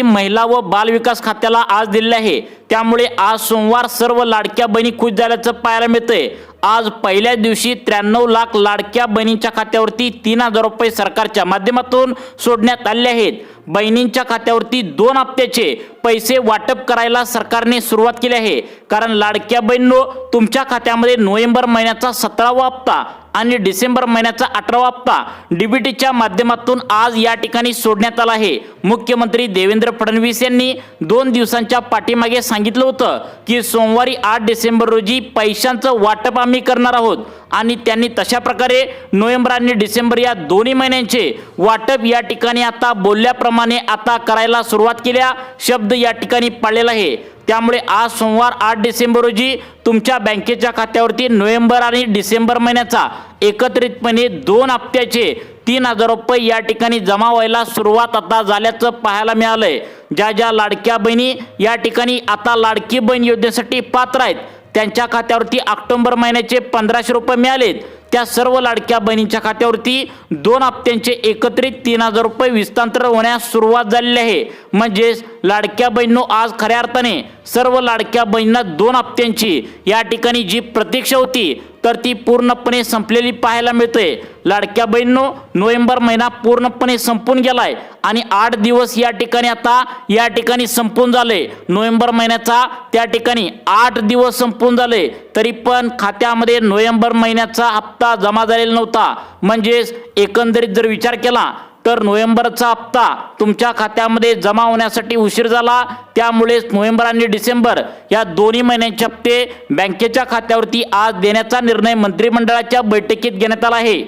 महिला व बाल विकास खात्याला आज दिले आहे। त्यामुळे आज सोमवार सर्व लाडक्या बहिणी खुश झाल्याचं पाहायला मिळतंय। आज पहिल्या दिवशी 93 लाख लाडक्या बहिणींच्या खात्यावरती 3000 रुपये सरकारच्या माध्यमातून सोडण्यात आले आहेत। बहिणींच्या खात्यावरती 2 हप्त्याचे पैसे वाटप करायला सरकारने सुरुवात केली आहे। कारण लाडक्या बहिणींनो, तुमच्या खात्यामध्ये नोव्हेंबर महिन्याचा 17वा हप्ता आणि डिसेंबर महिन्याचा 18वा हप्ता डीबीटीच्या माध्यमातून आज या ठिकाणी सोडण्यात आला आहे। मुख्यमंत्री देवेंद्र फडणवीस यांनी 2 दिवसांच्या पाठीमागे सांगितलं होतं की सोमवारी 8 डिसेंबर रोजी पैशांचं वाटप आम्ही करणार आहोत आणि त्यांनी तशा प्रकारे नोव्हेंबर आणि डिसेंबर या दोन्ही महिन्यांचे वाटप या ठिकाणी आता बोलल्याप्रमाणे आता करायला सुरुवात केल्या शब्द या ठिकाणी पाळलेला आहे। त्यामुळे आज सोमवार 8 डिसेंबर रोजी तुमच्या बँकेच्या खात्यावरती नोव्हेंबर आणि डिसेंबर महिन्याचा एकत्रितपणे 2 हप्त्याचे 3000 रुपये या ठिकाणी जमा व्हायला सुरुवात आता झाल्याचं पाहायला मिळालंय। ज्या लाडक्या बहिणी या ठिकाणी आता लाडकी बहीण योजनेसाठी पात्र आहेत त्यांच्या खात्यावरती ऑक्टोबर महिन्याचे 1500 रुपये मिळालेत, त्या सर्व लाडक्या बहिणींच्या खात्यावरती 2 हप्त्यांचे एकत्रित 3000 रुपये विस्तांतर होण्यास सुरुवात झालेली आहे। म्हणजेच लाडक्या बहिणींनो, आज खऱ्या अर्थाने सर्व लाडक्या बहिणींना 2 हप्त्यांची या ठिकाणी जी प्रतीक्षा होती तर ती पूर्णपणे संपलेली पाहायला मिळते। लाडक्या बहिणींनो, नोव्हेंबर महिना पूर्णपणे संपून गेलाय आणि 8 दिवस या ठिकाणी आता या ठिकाणी संपून झाले। नोव्हेंबर महिन्याचा त्या ठिकाणी 8 दिवस संपून झाले तरी पण खात्यामध्ये नोव्हेंबर महिन्याचा हप्ता जमा झालेला नव्हता। म्हणजेच एकंदरीत जर विचार केला तर नोव्हेंबरचा हप्ता तुमच्या खात्यामध्ये जमा होण्यासाठी उशीर झाला। त्यामुळेच नोव्हेंबर आणि डिसेंबर या दोन्ही महिन्यांचे हप्ते बँकेच्या खात्यावरती आज देण्याचा निर्णय मंत्रिमंडळाच्या बैठकीत घेण्यात आला आहे।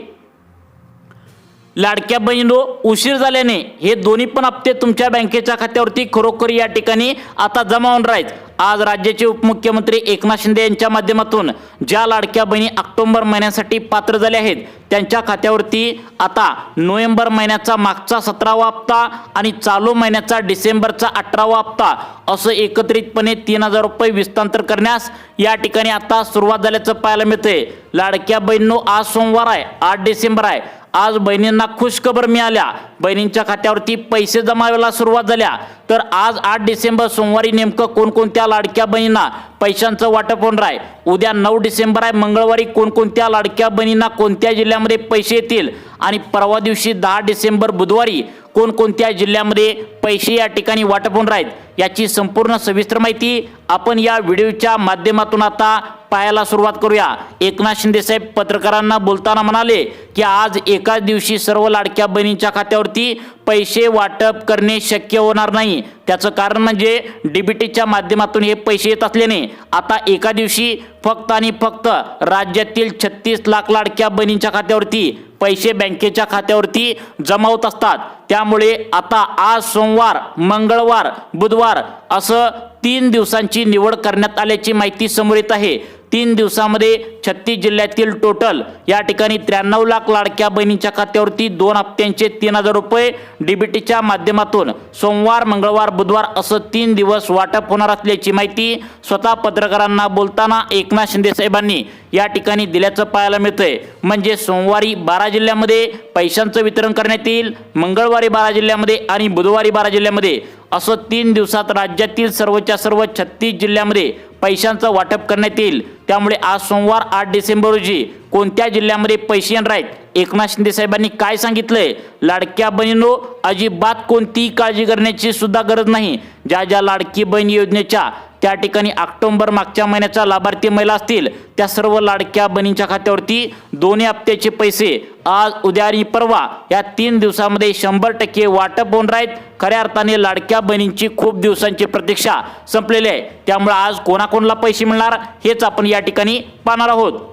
लाडक्या बहिणींनो, उशीर झाल्याने हे दोन्ही पण हप्ते तुमच्या बँकेच्या खात्यावरती खरोखर या ठिकाणी आता जमा होऊन राहील। आज राज्याचे उपमुख्यमंत्री एकनाथ शिंदे यांच्या माध्यमातून ज्या लाडक्या बहिणी ऑक्टोबर महिन्यासाठी पात्र झाल्या आहेत त्यांच्या खात्यावरती आता नोव्हेंबर महिन्याचा मागचा 17वा हप्ता आणि चालू महिन्याचा डिसेंबरचा 18वा हप्ता असं एकत्रितपणे 3000 रुपये विस्तांतर करण्यास या ठिकाणी आता सुरुवात झाल्याचं पाहायला मिळते। लाडक्या बहिणींनो, आज सोमवार आहे, 8 डिसेंबर आहे। आज बहिणींना खुशखबर मिळाल्या, बहिणींच्या खात्यावरती पैसे जमा व्हायला सुरुवात झाल्या। तर आज 8 डिसेंबर सोमवारी नेमकं कोणकोणत्या लाडक्या बहिणींना पैशांचं वाटप होणार आहे, उद्या 9 डिसेंबर आहे मंगळवारी कोणकोणत्या लाडक्या बहिणींना कोणत्या जिल्ह्यामध्ये पैसे येतील आणि परवा दिवशी 10 डिसेंबर बुधवारी कोणकोणत्या जिल्ह्यामध्ये पैसे या ठिकाणी वाटप होणार आहेत याची संपूर्ण सविस्तर माहिती आपण या व्हिडिओच्या माध्यमातून आता पाहायला सुरुवात करूया। एकनाथ शिंदे साहेब पत्रकारांना बोलताना म्हणाले की आज एकाच दिवशी सर्व लाडक्या बहिणींच्या खात्यावरती पैसे वाटप करणे शक्य होणार नाही। त्याचं कारण म्हणजे डीबीटीच्या माध्यमातून हे पैसे येत असल्याने आता एका दिवशी फक्त आणि फक्त राज्यातील 36 लाख लाडक्या बहिणींच्या खात्यावरती पैसे बँकेच्या खात्यावरती जमा होत असतात। त्यामुळे आता आज सोमवार, मंगळवार, बुधवार असं 3 दिवसांची निवड करण्यात आल्याची माहिती समोर येत आहे। 3 दिवसामध्ये 36 जिल्ह्यातील टोटल या ठिकाणी 93 लाख लाडक्या बहिणींच्या खात्यावरती 2 हप्त्यांचे 3000 रुपये डीबीटीच्या माध्यमातून सोमवार, मंगळवार, बुधवार असं 3 दिवस वाटप होणार असल्याची माहिती स्वतः पत्रकारांना बोलताना एकनाथ शिंदे साहेबांनी या ठिकाणी दिल्याचं पाहायला मिळतंय। म्हणजे सोमवारी 12 जिल्ह्यामध्ये पैशांचं वितरण करण्यात येईल, मंगळवारी 12 जिल्ह्यामध्ये आणि बुधवारी 12 जिल्ह्यामध्ये असं 3 दिवसात राज्यातील सर्वच्या सर्व 36 जिल्ह्यामध्ये पैशांचं वाटप करण्यात येईल। त्यामुळे आज सोमवार 8 डिसेंबर रोजी कोणत्या जिल्ह्यामध्ये पैसे येणार आहेत, एकनाथ शिंदे साहेबांनी काय सांगितलंय, लाडक्या बहिणींनो, अजिबात कोणतीही काळजी करण्याची सुद्धा गरज नाही। ज्या लाडकी बहीण योजनेच्या त्या ठिकाणी ऑक्टोबर मागच्या महिन्याचा लाभार्थी महिला असतील त्या सर्व लाडक्या बहिणींच्या खात्यावरती दोन्ही हप्त्याचे पैसे आज, उद्या आणि परवा या 3 दिवसामध्ये 100% वाटप होणार आहेत। खऱ्या अर्थाने लाडक्या बहिणींची खूप दिवसांची प्रतीक्षा संपलेली आहे। त्यामुळे आज कोणाकोणाला पैसे मिळणार हेच आपण या ठिकाणी पाहणार आहोत।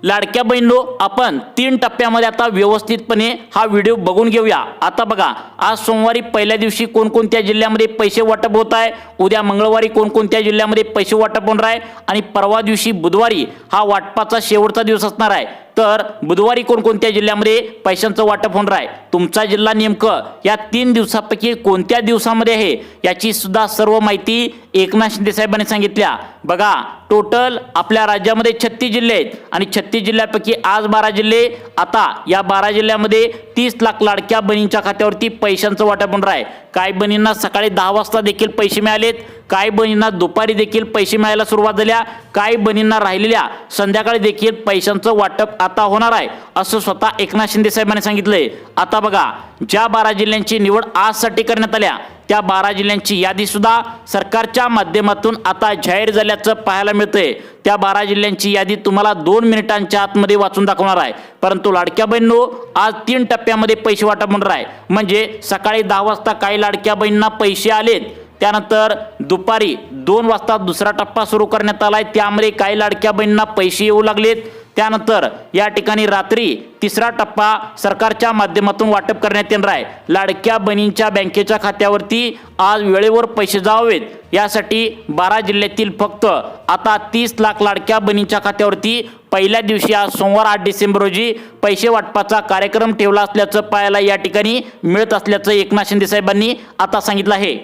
लाडक्या बहिणींनो, आपण 3 टप्प्यामध्ये आता व्यवस्थितपणे हा व्हिडिओ बघून घेऊया। आता बघा, आज सोमवारी पहिल्या दिवशी कोणकोणत्या जिल्ह्यामध्ये पैसे वाटप होत आहे, उद्या मंगळवारी कोणकोणत्या जिल्ह्यामध्ये पैसे वाटप होणार आहे आणि परवा दिवशी बुधवारी हा वाटपाचा शेवटचा दिवस असणार आहे। तर बुधवारी कोणकोणत्या जिल्ह्यामध्ये पैशांचं वाटप होणार आहे, तुमचा जिल्हा नेमकं या 3 दिवसापैकी कोणत्या दिवसामध्ये आहे याची सुद्धा सर्व माहिती एकनाथ शिंदे साहेबांनी सांगितल्या। बघा, टोटल आपल्या राज्यामध्ये 36 जिल्हे आहेत आणि 36 जिल्ह्यापैकी आज 12 जिल्हे, आता या 12 जिल्ह्यामध्ये 30 लाख लाडक्या बहिणींच्या खात्यावरती पैशांचं वाटप होणार आहे। काही बहिणींना सकाळी 10 वाजता देखील पैसे मिळालेत, काही बहिणींना दुपारी देखील पैसे मिळायला सुरुवात झाल्या, काही बहिणींना राहिलेल्या संध्याकाळी देखील पैशांचं वाटप आता होणार आहे असं स्वतः एकनाथ शिंदे साहेबांनी सांगितलंय। आता बघा, ज्या 12 जिल्ह्यांची निवड आजसाठी करण्यात आल्या त्या 12 जिल्ह्यांची यादी सुद्धा सरकारच्या माध्यमातून आता जाहीर झाल्याचं पाहायला मिळतंय। त्या 12 जिल्ह्यांची यादी तुम्हाला 2 मिनिटांच्या आतमध्ये वाचून दाखवणार आहे। परंतु लाडक्या बहिणींनो, आज 3 टप्प्यामध्ये पैसे वाटप होणार आहे। म्हणजे सकाळी 10 वाजता काही लाडक्या बहिणींना पैसे आलेत, त्यानंतर दुपारी 2 वाजता दुसरा टप्पा सुरू करण्यात आलाय, त्यामध्ये काही लाडक्या बहिणींना पैसे येऊ लागलेत, त्यानंतर या ठिकाणी रात्री तिसरा टप्पा सरकारच्या माध्यमातून वाटप करण्यात येणार आहे। लाडक्या बहिणींच्या बँकेच्या खात्यावरती आज वेळेवर पैसे जावेत यासाठी 12 जिल्ह्यातील फक्त आता 30 लाख लाडक्या बहिणींच्या खात्यावरती पहिल्या दिवशी आज सोमवार 8 डिसेंबर रोजी पैसे वाटपाचा कार्यक्रम ठेवला असल्याचं पाहायला या ठिकाणी मिळत असल्याचं एकनाथ शिंदे साहेबांनी आता सांगितलं आहे।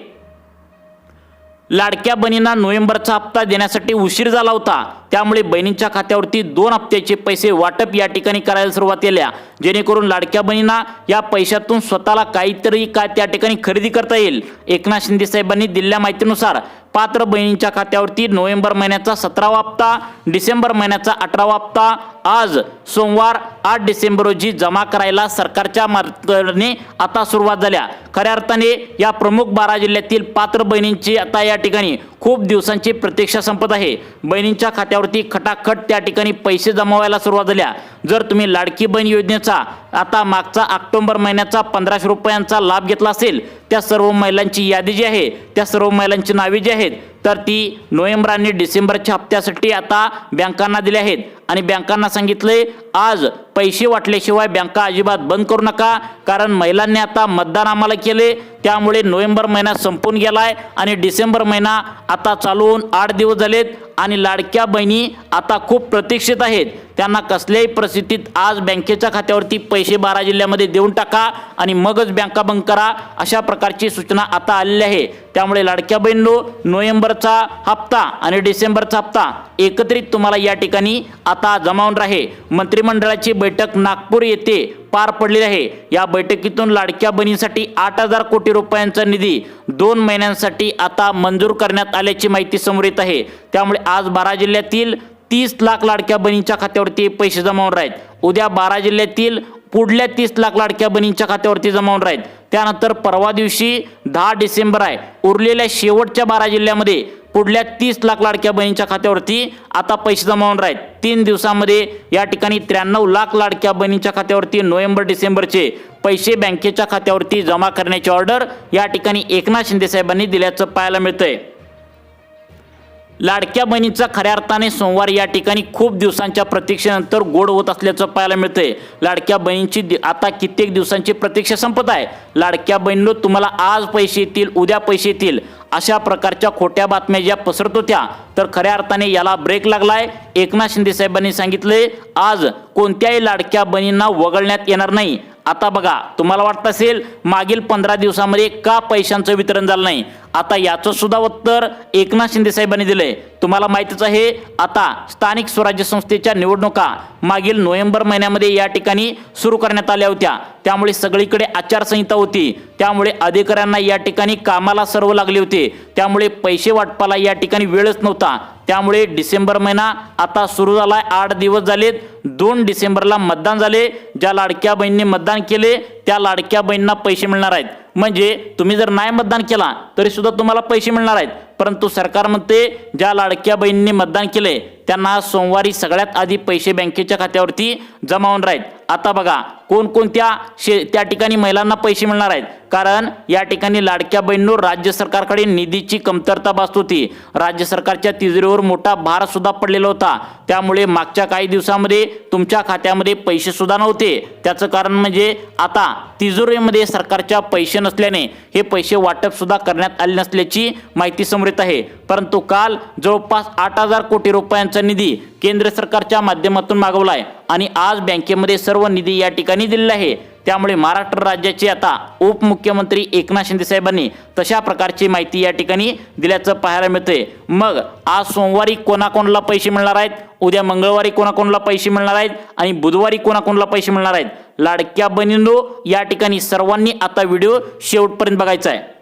लाडक्या बहिणींना नोव्हेंबरचा हप्ता देण्यासाठी उशीर झाला होता, त्यामुळे बहिणींच्या खात्यावरती 2 हप्त्याचे पैसे वाटप या ठिकाणी करायला सुरुवात केल्या, जेणेकरून लाडक्या बहिणींना या पैशातून स्वतःला काहीतरी त्या ठिकाणी खरेदी करता येईल। एकनाथ शिंदे साहेबांनी दिलेल्या माहितीनुसार पात्र बहिणींच्या खात्यावरती नोव्हेंबर महिन्याचा 17वा हप्ता, डिसेंबर महिन्याचा 18वा हप्ता आज सोमवार 8 डिसेंबर रोजी जमा करायला सरकारच्या मार्फतने आता सुरुवात झाल्या। खऱ्या अर्थाने या प्रमुख 12 जिल्ह्यातील पात्र बहिणींची आता या ठिकाणी खूप दिवसांची प्रतीक्षा संपत आहे। बहिणींच्या खात्यावरती खटाखट त्या ठिकाणी पैसे जमा व्हायला सुरुवात झाल्या। जर तुम्ही लाडकी बहीण योजनेचा आता मागचा ऑक्टोबर महिन्याचा 1500 रुपयांचा लाभ घेतला असेल, त्या सर्व महिलांची यादी जी आहे, त्या सर्व महिलांची नावे जी आहेत, तर ती नोव्हेंबर आणि डिसेंबरच्या हप्त्यासाठी आता बँकांना दिले आहेत आणि बँकांना सांगितले आज पैसे वाटल्याशिवाय बँका अजिबात बंद करू नका, कारण महिलांनी आता मतदान आम्हाला केले, त्यामुळे नोव्हेंबर महिना संपून गेलाय आणि डिसेंबर महिना आता चालू होऊन 8 दिवस झालेत आणि लाडक्या बहिणी आता खूप प्रतीक्षित आहेत। त्यांना कसल्याही परिस्थितीत आज बँकेच्या खात्यावरती पैसे 12 जिल्ह्यामध्ये देऊन टाका आणि मगच बँका बंद करा, अशा प्रकारची सूचना आता आलेली आहे। त्यामुळे लाडक्या बहिणींनो, नोव्हेंबरचा हप्ता आणि डिसेंबरचा हप्ता एकत्रित तुम्हाला या ठिकाणी आता जमा होणार आहे। मंत्रिमंडळाची बैठक नागपूर येथे पार पडलेली आहे। या बैठकीतून लाडक्या बहिणींसाठी 8000 कोटी रुपयांचा निधी 2 महिन्यांसाठी आता मंजूर करण्यात आल्याची माहिती समोर येत आहे। त्यामुळे आज 12 जिल्ह्यातील 30 लाख लाडक्या बहिणींच्या खात्यावरती पैसे जमा होणार आहेत। उद्या 12 जिल्ह्यातील पुढल्या 30 लाख लाडक्या बहिणींच्या खात्यावरती जमा होणार आहेत। त्यानंतर परवा दिवशी 10 डिसेंबर आहे, उरलेल्या शेवटच्या 12 जिल्ह्यामध्ये पुढल्या 30 लाख लाडक्या बहिणींच्या खात्यावरती आता पैसे जमा होणार आहेत। 3 दिवसांमध्ये या ठिकाणी 93 लाख लाडक्या बहिणींच्या खात्यावरती नोव्हेंबर डिसेंबरचे पैसे बँकेच्या खात्यावरती जमा करण्याची ऑर्डर या ठिकाणी एकनाथ शिंदे साहेबांनी दिल्याचं पाहायला मिळतंय। लाडक्या बहिणीचा खऱ्या अर्थाने सोमवार या ठिकाणी खूप दिवसांच्या प्रतीक्षेनंतर गोड होत असल्याचं पाहायला मिळतंय। लाडक्या बहिणींची आता कित्येक दिवसांची प्रतीक्षा संपत आहे। लाडक्या बहिणींनो, तुम्हाला आज पैसे येतील, उद्या पैसे येतील, अशा प्रकारच्या खोट्या बातम्या ज्या पसरत होत्या, तर खऱ्या अर्थाने याला ब्रेक लागलाय। एकनाथ शिंदे साहेबांनी सांगितले आज कोणत्याही लाडक्या बहिणींना वगळण्यात येणार नाही। आता बघा, तुम्हाला वाटत असेल मागील 15 दिवसांमध्ये का पैशांचं वितरण झालं नाही, आता याचं सुद्धा उत्तर एकनाथ शिंदे साहेबांनी दिलंय। तुम्हाला माहितीच आहे, आता स्थानिक स्वराज्य संस्थेच्या निवडणुका मागील नोव्हेंबर महिन्यामध्ये या ठिकाणी सुरू करण्यात आल्या होत्या, त्यामुळे सगळीकडे आचारसंहिता होती, त्यामुळे अधिकाऱ्यांना या ठिकाणी कामाला सर्व लागले होते, त्यामुळे पैसे वाटपाला या ठिकाणी वेळच नव्हता। त्यामुळे डिसेंबर महिना आता सुरू झालाय, 8 दिवस झालेत, 2 डिसेंबरला मतदान झाले। ज्या लाडक्या बहिणींनी मतदान केले त्या लाडक्या बहिणींना पैसे मिळणार आहेत। म्हणजे तुम्ही जर नाही मतदान केला तरी सुद्धा तुम्हाला पैसे मिळणार आहेत, परंतु सरकार म्हणते ज्या लाडक्या बहिणींनी मतदान केले त्यांना सोमवारी सगळ्यात आधी पैसे बँकेच्या खात्यावरती जमा होणार आहेत। आता बघा कोणकोणत्या त्या ठिकाणी महिलांना पैसे मिळणार आहेत, कारण या ठिकाणी लाडक्या बहिणींनो राज्य सरकारकडे निधीची कमतरता भासत होती। राज्य सरकारच्या तिजोरीवर मोठा भार सुद्धा पडलेला होता, त्यामुळे मागच्या काही दिवसांमध्ये तुमच्या खात्यामध्ये पैसे सुद्धा नव्हते। त्याचं कारण म्हणजे आता तिजोरीमध्ये सरकारच्या पैसे नसल्याने हे पैसे वाटप सुद्धा करण्यात आले नसल्याची माहिती समोर येत आहे, परंतु काल जवळपास 8,000 कोटी रुपयांचा निधी केंद्र सरकारच्या माध्यमातून मागवला आहे आणि आज बँकेमध्ये सर्व निधी या ठिकाणी दिलेला आहे। त्यामुळे महाराष्ट्र राज्याचे आता उपमुख्यमंत्री एकनाथ शिंदे साहेबांनी तशा प्रकारची माहिती या ठिकाणी दिल्याचं पाहायला मिळतंय। मग आज सोमवारी कोणाकोणाला पैसे मिळणार आहेत, उद्या मंगळवारी कोणाकोणाला पैसे मिळणार आहेत आणि बुधवारी कोणाकोणाला पैसे मिळणार आहेत, लाडक्या बहिणींनो या ठिकाणी सर्वांनी आता व्हिडिओ शेवटपर्यंत बघायचा आहे।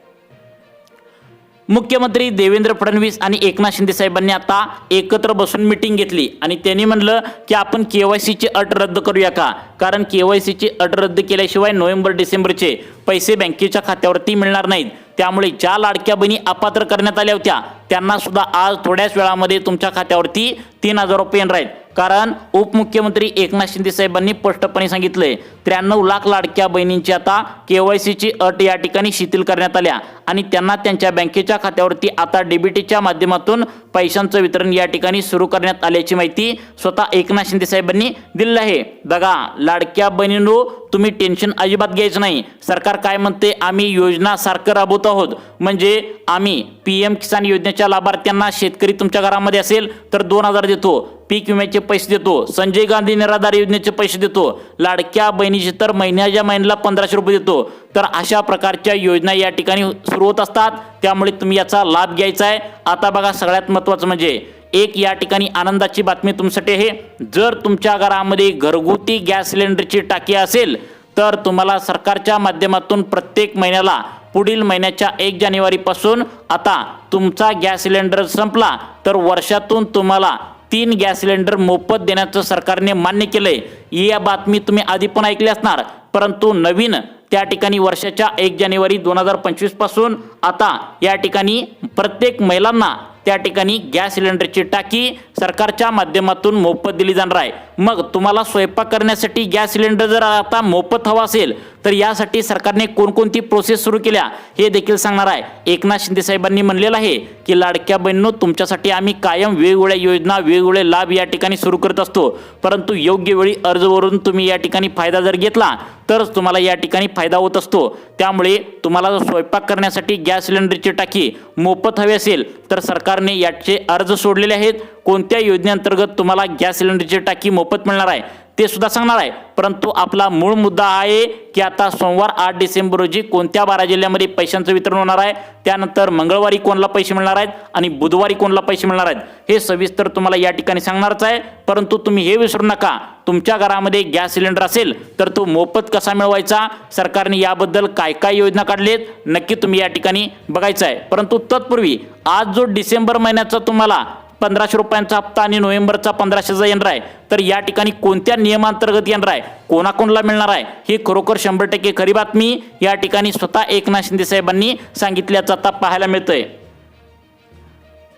मुख्यमंत्री देवेंद्र फडणवीस आणि एकनाथ शिंदे साहेबांनी आता एकत्र बसून मीटिंग घेतली आणि त्यांनी म्हणलं की आपण केवायसीची अट रद्द करूया का, कारण केवायसीची अट रद्द केल्याशिवाय नोव्हेंबर डिसेंबरचे पैसे बँकेच्या खात्यावरती मिळणार नाहीत। त्यामुळे ज्या लाडक्या बहिणी अपात्र करण्यात आल्या होत्या त्यांना सुद्धा आज थोड्याच वेळामध्ये तुमच्या खात्यावरती 3,000 रुपये येणार आहेत, कारण उपमुख्यमंत्री एकनाथ शिंदे साहेबांनी स्पष्टपणे सांगितले 93 लाख लाडक्या बहिणींची आता केवायसीची अट या ठिकाणी शिथिल करण्यात आल्या आणि त्यांना त्यांच्या बँकेच्या खात्यावरती आता डीबीटीच्या माध्यमातून पैशांचं वितरण या ठिकाणी सुरू करण्यात आल्याची माहिती स्वतः एकनाथ शिंदे साहेबांनी दिली आहे। बघा लाडक्या बहिणींनो, तुम्ही टेन्शन अजिबात घ्यायचं नाही। सरकार काय म्हणते, आम्ही योजना सारखं राबवत आहोत, म्हणजे आम्ही PM किसान योजनेच्या लाभार्थ्यांना शेतकरी तुमच्या घरामध्ये असेल तर 2,000 देतो, पीक विम्याचे पैसे देतो, संजय गांधी निराधार योजनेचे पैसे देतो, लाडक्या बहिणीचे तर महिन्याच्या महिन्याला 1,500 रुपये देतो। तर अशा प्रकारच्या योजना या ठिकाणी सुरू होत असतात, त्यामुळे तुम्ही याचा लाभ घ्यायचा आहे। आता बघा सगळ्यात महत्त्वाचं म्हणजे एक या ठिकाणी आनंदाची बातमी तुमच्यासाठी आहे। जर तुमच्या घरामध्ये घरगुती गॅस सिलेंडरची टाकी असेल तर तुम्हाला सरकारच्या माध्यमातून प्रत्येक महिन्याला पुढील महिन्याच्या 1 जानेवारीपासून आता तुमचा गॅस सिलेंडर संपला तर वर्षातून तुम्हाला 3 गॅस सिलेंडर मोफत देण्याचं सरकारने मान्य केलंय। ही बातमी तुम्ही आधी पण ऐकली असणार, परंतु नवीन त्या ठिकाणी वर्षाच्या 1 जानेवारी 2025 पासून आता या ठिकाणी प्रत्येक महिलांना त्या ठिकाणी गॅस सिलेंडरची टाकी सरकारच्या माध्यमातून मोफत दिली जाणार आहे। मग तुम्हाला स्वयंपाक करण्यासाठी गॅस सिलेंडर जर आता मोफत हवा असेल तर यासाठी सरकारने कोणकोणती प्रोसेस सुरू केल्या हे देखील सांगणार आहे। एकनाथ शिंदे साहेबांनी म्हणलेलं आहे की लाडक्या बहिणींनो, तुमच्यासाठी आम्ही कायम वेगवेगळ्या योजना वेगवेगळे लाभ या ठिकाणी सुरू करत असतो, परंतु योग्य वेळी अर्ज वरून तुम्ही या ठिकाणी फायदा जर घेतला तरच तुम्हाला या ठिकाणी फायदा होत असतो। त्यामुळे तुम्हाला स्वयंपाक करण्यासाठी गॅस सिलेंडरची टाकी मोफत हवी असेल तर सरकारने याचे अर्ज सोडलेले आहेत। कोणत्या योजनेअंतर्गत तुम्हाला गॅस सिलेंडरची टाकी मोफत मिळणार आहे ते सुद्धा सांगणार आहे, परंतु आपला मूळ मुद्दा आहे की आता सोमवार 8 डिसेंबर रोजी कोणत्या 12 जिल्ह्यामध्ये पैशांचं वितरण होणार आहे, त्यानंतर मंगळवारी कोणाला पैसे मिळणार आहेत आणि बुधवारी कोणाला पैसे मिळणार आहेत हे सविस्तर तुम्हाला या ठिकाणी सांगणारच आहे। परंतु तुम्ही हे विसरू नका, तुमच्या घरामध्ये गॅस सिलेंडर असेल तर तो मोफत कसा मिळवायचा, सरकारने याबद्दल काय काय योजना काढलेत नक्की तुम्ही या ठिकाणी बघायचं आहे। परंतु तत्पूर्वी आज जो डिसेंबर महिन्याचा तुम्हाला 1,500 रुपयांचा हप्ता आणि नोव्हेंबरचा 1,500चा येणार आहे, तर या ठिकाणी कोणत्या नियमांतर्गत येणार आहे, कोणाकोणाला मिळणार आहे, ही खरोखर 100% खरी बातमी या ठिकाणी स्वतः एकनाथ शिंदे साहेबांनी सांगितल्याचं आता पाहायला मिळतंय।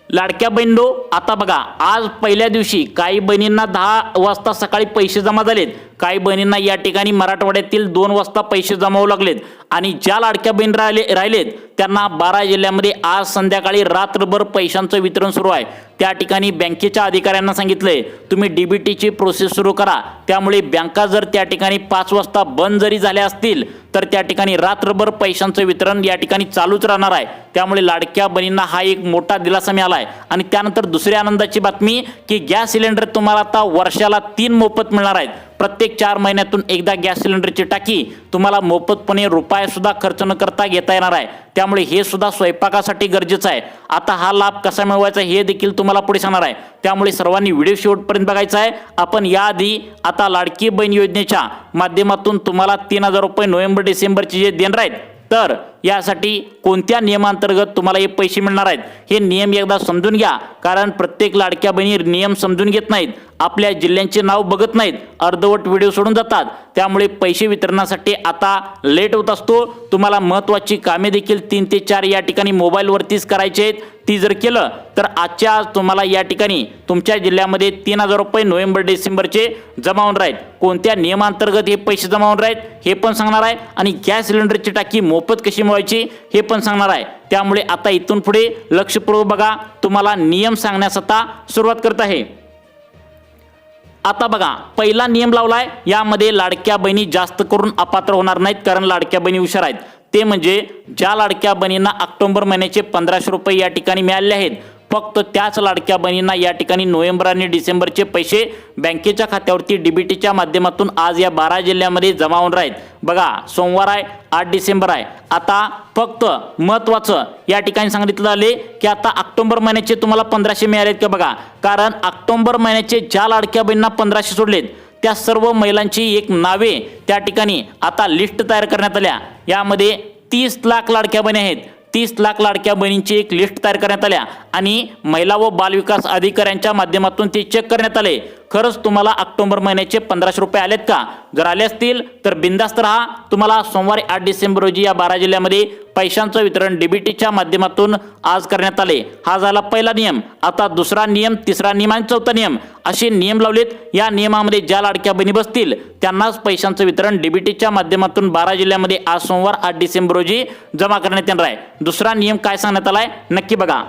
लाडक्या बहिणींनो, आता बघा आज पहिल्या दिवशी काही बहिणींना 10 वाजता सकाळी पैसे जमा झालेत, काही बहिणींना या ठिकाणी मराठवाड्यातील 2 वाजता पैसे जमावू लागलेत आणि ज्या लाडक्या बहीण राहिलेत त्यांना 12 जिल्ह्यामध्ये आज संध्याकाळी रात्रभर पैशांचं वितरण सुरू आहे। त्या ठिकाणी बँकेच्या अधिकाऱ्यांना सांगितलंय तुम्ही डीबीटीची प्रोसेस सुरू करा, त्यामुळे बँका जर त्या ठिकाणी 5 वाजता बंद जरी झाल्या असतील तर त्या ठिकाणी रात्रभर पैशांचं वितरण या ठिकाणी चालूच राहणार आहे। त्यामुळे लाडक्या बहिणींना हा एक मोठा दिलासा मिळाला आहे। आणि त्यानंतर दुसरी आनंदाची बातमी की गॅस सिलेंडर तुम्हाला आता वर्षाला 3 मोफत मिळणार आहेत। प्रत्येक 4 महिन्यातून एकदा गॅस सिलेंडरची टाकी तुम्हाला मोफतपणे रुपया सुद्धा खर्च न करता घेता येणार आहे। त्यामुळे हे सुद्धा स्वयंपाकासाठी गरजेचं आहे। आता हा लाभ कसा मिळवायचा हे देखील तुम्हाला पुढे सांगणार आहे, त्यामुळे सर्वांनी व्हिडिओ शेवटपर्यंत बघायचा आहे। आपण याआधी आता लाडकी बहीण योजनेच्या माध्यमातून तुम्हाला 3,000 रुपये नोव्हेंबर डिसेंबरचे जे देणार आहेत, तर यासाठी कोणत्या नियमांतर्गत तुम्हाला हे पैसे मिळणार आहेत हे नियम एकदा समजून घ्या, कारण प्रत्येक लाडक्या बहिणी नियम समजून घेत नाहीत, आपल्या जिल्ह्यांचे नाव बघत नाहीत, अर्धवट व्हिडिओ सोडून जातात, त्यामुळे पैसे वितरणासाठी आता लेट होत असतो। तुम्हाला महत्त्वाची कामे देखील 3 ते 4 या ठिकाणी मोबाईलवरतीच करायचे आहेत। ती जर केलं तर आजच्या आज तुम्हाला या ठिकाणी तुमच्या जिल्ह्यामध्ये 3,000 रुपये नोव्हेंबर डिसेंबरचे जमा होणार आहेत। कोणत्या नियमांतर्गत हे पैसे जमा होणार आहेत हे पण सांगणार आहे आणि गॅस सिलेंडरची टाकी मोफत कशी मिळवायची हे पण सांगणार आहे। त्यामुळे आता इथून पुढे लक्षपूर्वक बघा, तुम्हाला नियम सांगण्यास आता सुरुवात करत आहे। आता बघा पहिला नियम लावलाय, यामध्ये लाडक्या बहिणी जास्त करून अपात्र होणार नाहीत, कारण लाडक्या बहिणी हुशार आहेत। ते म्हणजे ज्या लाडक्या बहिणींना ऑक्टोबर महिन्याचे 1500 रुपये या ठिकाणी मिळाले आहेत, फक्त त्याच लाडक्या बहिणींना या ठिकाणी नोव्हेंबर आणि डिसेंबरचे पैसे बँकेच्या खात्यावरती डीबीटीच्या माध्यमातून आज या 12 जिल्ह्यामध्ये जमा होणार आहेत. बघा, सोमवार आहे, 8 डिसेंबर आहे. आता फक्त महत्त्वाचं या ठिकाणी सांगितलं आले की आता ऑक्टोबर महिन्याचे तुम्हाला 1500 मिळालेत का बघा, कारण ऑक्टोबर महिन्याचे ज्या लाडक्या बहिणींना 1500 सोडलेत त्या सर्व महिलांची एक नावे त्या ठिकाणी आता लिस्ट तयार करण्यात आल्या. यामध्ये 30 लाख लाडक्या बहिणी आहेत. 30 लाख लाडक्या बहिणींची एक लिस्ट तयार करण्यात आल्या आणि महिला व बालविकास अधिकाऱ्यांच्या माध्यमातून ते चेक करण्यात आले. खरंच तुम्हाला ऑक्टोबर महिन्याचे 1500 रुपये आलेत का? जर आले असतील तर बिंदास्त राहा. तुम्हाला सोमवारी 8 डिसेंबर रोजी या 12 जिल्ह्यामध्ये पैशांचं वितरण डीबीटीच्या माध्यमातून आज करण्यात आले. हा झाला पहिला नियम. आता दुसरा नियम, तिसरा नियम आणि चौथा नियम असे नियम लावलेत. या नियमामध्ये ज्या लाडक्या बहिणी बसतील त्यांनाच पैशांचं वितरण डीबीटीच्या माध्यमातून 12 जिल्ह्यामध्ये आज सोमवार 8 डिसेंबर रोजी जमा करण्यात येणार आहे. दुसरा नियम काय सांगण्यात आलाय नक्की बघा.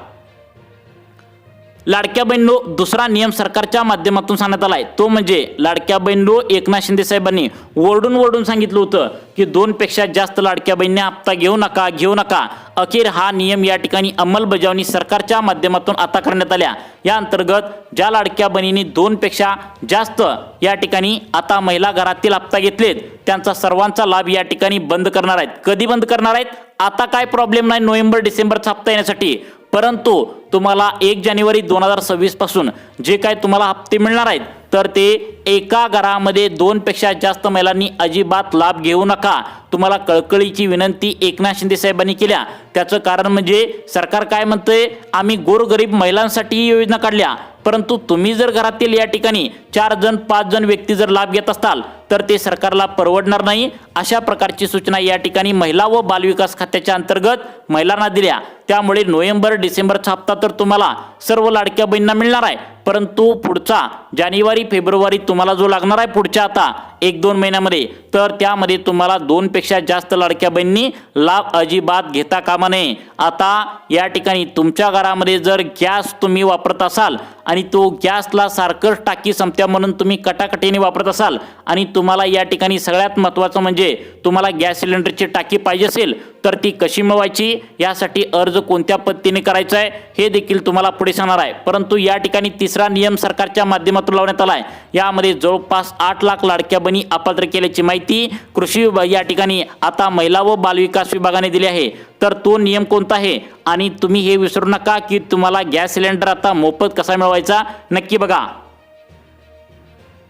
लाडक्या बहिणींनो, दुसरा नियम सरकारच्या माध्यमातून सांगण्यात आलाय. तो म्हणजे लाडक्या बहिणींनो, एकनाथ शिंदे साहेबांनी ओरडून सांगितलं होतं की 2 पेक्षा जास्त लाडक्या बहिणींना हप्ता घेऊ नका. अखेर हा नियम या ठिकाणी अंमलबजावणी सरकारच्या माध्यमातून आता करण्यात आल्या. या अंतर्गत ज्या लाडक्या बहिणींनी 2 पेक्षा जास्त या ठिकाणी आता महिला घरातील हप्ता घेतलेत त्यांचा सर्वांचा लाभ या ठिकाणी बंद करणार आहेत. कधी बंद करणार आहेत? आता काय प्रॉब्लेम नाही नोव्हेंबर डिसेंबरचा हप्ता येण्यासाठी, परंतु तुम्हाला 1 जानेवारी 2026 पासून जे काय तुम्हाला हप्ते मिळणार आहेत तर ते एका घरामध्ये 2 पेक्षा जास्त महिलांनी अजिबात लाभ घेऊ नका. तुम्हाला कळकळीची विनंती एकनाथ शिंदे साहेबांनी केल्या. त्याचं कारण म्हणजे सरकार काय म्हणतंय, आम्ही गोरगरीब महिलांसाठी ही योजना काढल्या, परंतु तुम्ही जर घरातील या ठिकाणी 4 जण 5 जण व्यक्ती जर लाभ घेत असताल तर ते सरकारला परवडणार नाही. अशा प्रकारची सूचना या ठिकाणी महिला व बालविकास खात्याच्या अंतर्गत महिलांना दिल्या. त्यामुळे नोव्हेंबर डिसेंबरचा हप्ता तर तुम्हाला सर्व लाडक्या बहिणींना मिळणार आहे, परंतु पुढचा जानेवारी फेब्रुवारी तुम्हाला जो लागणार आहे पुढच्या आता 1-2 महिन्यामध्ये, तर त्यामध्ये तुम्हाला 2 पेक्षा जास्त लाडक्या बहिणींनी लाभ अजिबात घेता कामा नये. आता या ठिकाणी तुमच्या घरामध्ये जर गॅस तुम्ही वापरत असाल आणि तो गॅसला सारखं टाकी संपत्या म्हणून तुम्ही कटाकटीने वापरत असाल आणि तुम्हाला या ठिकाणी सगळ्यात महत्त्वाचं म्हणजे तुम्हाला गॅस सिलेंडरची टाकी पाहिजे असेल तर ती कशी मिळवायची, यासाठी अर्ज कोणत्या पद्धतीने करायचा आहे हे देखील तुम्हाला पुढे सांगणार आहे. परंतु या ठिकाणी तिसरा नियम सरकारच्या माध्यमातून लावण्यात आला आहे. यामध्ये जवळपास 8 लाख लाडक्या बहिणी अपात्र केल्याची माहिती कृषी विभाग या ठिकाणी आता महिला व बालविकास विभागाने दिली आहे. तर तो नियम कोणता आहे आणि तुम्ही हे विसरू नका की तुम्हाला गॅस सिलेंडर आता मोफत कसा मिळवायचा नक्की बघा.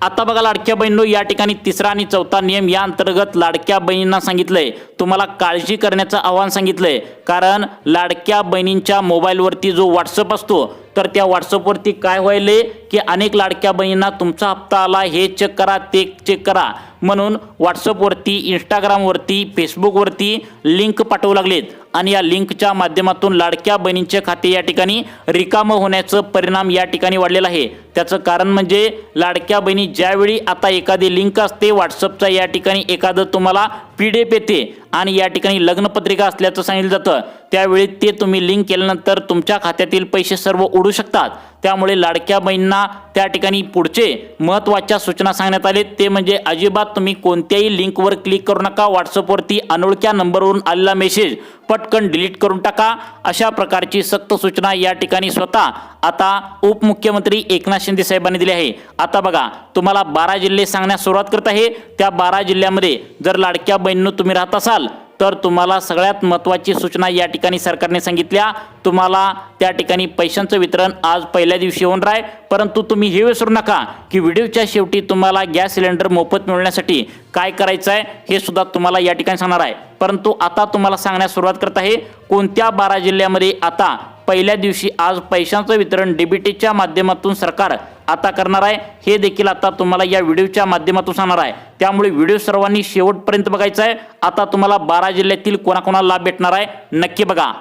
आता बघा लाडक्या बहिणींनो, या ठिकाणी तिसरा आणि चौथा नियम या अंतर्गत लाडक्या बहिणींना सांगितलंय, तुम्हाला काळजी करण्याचं आवाहन सांगितलंय. कारण लाडक्या बहिणींच्या मोबाईलवरती जो व्हॉट्सअप असतो तर त्या व्हॉट्सअपवरती काय व्हायले की अनेक लाडक्या बहिणींना तुमचा हप्ता आला हे चेक करा ते चेक करा म्हणून व्हॉट्सअपवरती, इंस्टाग्रामवरती, फेसबुकवरती लिंक पाठवू लागलेत आणि या लिंकच्या माध्यमातून लाडक्या बहिणींचे खाते या ठिकाणी रिकामं होण्याचं परिणाम या ठिकाणी वाढलेला आहे. त्याचं कारण म्हणजे लाडक्या बहिणी ज्यावेळी आता एखादी लिंक असते व्हॉट्सअपचा, या ठिकाणी एखादं तुम्हाला PDF येते आणि या ठिकाणी लग्नपत्रिका असल्याचं सांगितलं जातं, त्यावेळी ते तुम्ही लिंक केल्यानंतर तुमच्या खात्यातील पैसे सर्व उडू शकतात. त्यामुळे लाडक्या बहिणींना त्या ठिकाणी पुढचे महत्त्वाच्या सूचना सांगण्यात आले, ते म्हणजे अजिबात तुम्ही कोणत्याही लिंकवर क्लिक करू नका. व्हॉट्सअपवरती अनोळख्या नंबरवरून आलेला मेसेज पटकन डिलीट करून टाका. अशा प्रकारची सक्त सूचना या ठिकाणी स्वतः आता उपमुख्यमंत्री एकनाथ शिंदे साहेबांनी दिली आहे. आता बघा, तुम्हाला 12 जिल्हे सांगण्यास सुरुवात करत आहे. त्या 12 जिल्ह्यामध्ये जर लाडक्या बहिणींनो तुम्ही राहत असाल तर तुम्हाला सगळ्यात महत्त्वाची सूचना या ठिकाणी सरकारने सांगितल्या. तुम्हाला त्या ठिकाणी पैशांचं वितरण आज पहिल्या दिवशी होणार आहे, परंतु तुम्ही हे विसरू नका की व्हिडिओच्या शेवटी तुम्हाला गॅस सिलेंडर मोफत मिळवण्यासाठी काय करायचं आहे हे सुद्धा तुम्हाला या ठिकाणी सांगणार आहे. परंतु आता तुम्हाला सांगण्यास सुरुवात करत आहे कोणत्या 12 जिल्ह्यामध्ये आता पहिल्या दिवशी आज पैशांचं वितरण डीबीटीच्या माध्यमातून सरकार आता करणार आहे हे देखील आता तुम्हाला या व्हिडिओच्या माध्यमातून सांगणार आहे. त्यामुळे व्हिडिओ सर्वांनी शेवटपर्यंत बघायचा आहे. आता तुम्हाला 12 जिल्ह्यातील कोणाकोणाला लाभ भेटणार आहे नक्की बघा.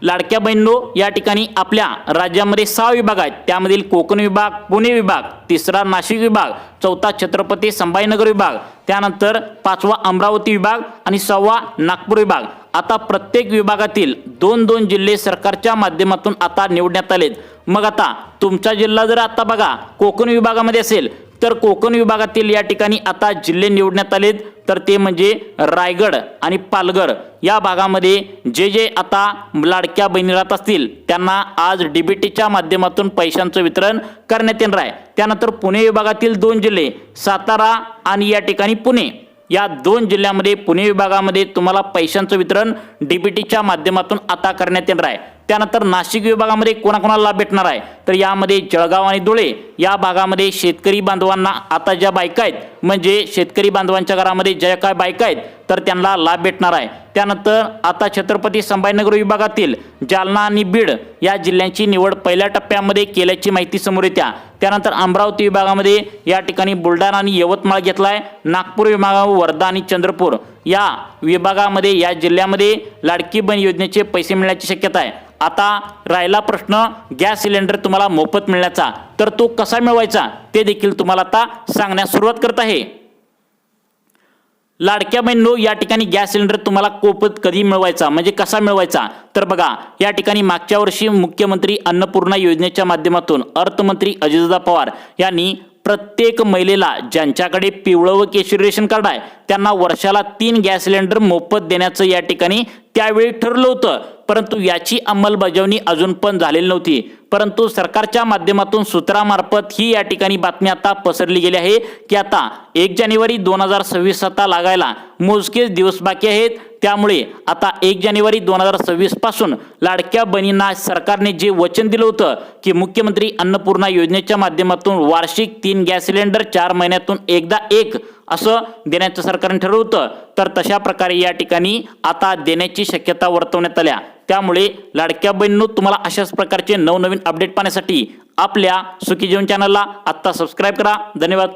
लाडक्या बहिणींनो, या ठिकाणी आपल्या राज्यामध्ये 6 विभाग आहेत. त्यामधील कोकण विभाग, पुणे विभाग, तिसरा नाशिक विभाग, चौथा छत्रपती संभाजीनगर विभाग, त्यानंतर 5वा अमरावती विभाग आणि 6वा नागपूर विभाग. आता प्रत्येक विभागातील 2-2 जिल्हे सरकारच्या माध्यमातून आता निवडण्यात आलेत. मग आता तुमचा जिल्हा जर आता बघा कोकण विभागामध्ये असेल तर कोकण विभागातील या ठिकाणी आता जिल्हे निवडण्यात आलेत, तर ते म्हणजे रायगड आणि पालघर या भागामध्ये जे आता लाडक्या बहिणी राहत असतील त्यांना आज डीबीटीच्या माध्यमातून पैशांचं वितरण करण्यात येणार आहे. त्यानंतर पुणे विभागातील 2 जिल्हे सातारा आणि या ठिकाणी पुणे या 2 जिल्ह्यामध्ये पुणे विभागामध्ये तुम्हाला पैशांचं वितरण डीबीटीच्या माध्यमातून आता करण्यात येणार आहे. त्यानंतर नाशिक विभागामध्ये कोणाकोणाला लाभ भेटणार आहे, तर यामध्ये जळगाव आणि धुळे या भागामध्ये शेतकरी बांधवांना आता ज्या बायका आहेत म्हणजे शेतकरी बांधवांच्या घरामध्ये ज्या काय बायका आहेत तर त्यांना लाभ भेटणार आहे. त्यानंतर आता छत्रपती संभाजीनगर विभागातील जालना आणि बीड या जिल्ह्यांची निवड पहिल्या टप्प्यामध्ये केल्याची माहिती समोर येते. त्यानंतर अमरावती विभागामध्ये या ठिकाणी बुलढाणा आणि यवतमाळ घेतलाय. नागपूर विभागावर वर्धा आणि चंद्रपूर या विभागामध्ये या जिल्ह्यामध्ये लाडकी बहीण योजनेचे पैसे मिळण्याची शक्यता आहे. आता राहिला प्रश्न गॅस सिलेंडर तुम्हाला मोफत मिळण्याचा, तर तो कसा मिळवायचा ते देखील तुम्हाला आता सांगण्यास सुरुवात करत आहे. लाडक्या बहिणींनो, या ठिकाणी गॅस सिलेंडर तुम्हाला मोफत कधी मिळवायचा म्हणजे कसा मिळवायचा, तर बघा या ठिकाणी मागच्या वर्षी मुख्यमंत्री अन्नपूर्णा योजनेच्या माध्यमातून अर्थमंत्री अजितदादा पवार यांनी प्रत्येक महिलेला ज्यांच्याकडे पिवळं व केशरी रेशन कार्ड आहे त्यांना वर्षाला 3 गॅस सिलेंडर मोफत देण्याचं या ठिकाणी त्यावेळी ठरलं होतं. परंतु याची अंमलबजावणी अजून पण झालेली नव्हती. परंतु सरकारच्या माध्यमातून सूत्रामार्फत ही या ठिकाणी बातमी आता पसरली गेली आहे की आता 1 जानेवारी 2026 आता लागायला मोजकेच दिवस बाकी आहेत. त्यामुळे आता 1 जानेवारी 2026 पासून लाडक्या बहिणींना सरकारने जे वचन दिलं होतं की मुख्यमंत्री अन्नपूर्णा योजनेच्या माध्यमातून वार्षिक 3 गॅस सिलेंडर 4 महिन्यातून एकदा एक असं देण्याचं सरकारने ठरवलं होतं, तर तशा प्रकारे या ठिकाणी आता देण्याची शक्यता वर्तवण्यात आल्या. त्यामुळे लाडक्या बहिणींनो, तुम्हाला अशाच प्रकारचे नवनवीन अपडेट पाहण्यासाठी आपल्या सुखी जीवन चॅनलला आत्ता सबस्क्राईब करा. धन्यवाद.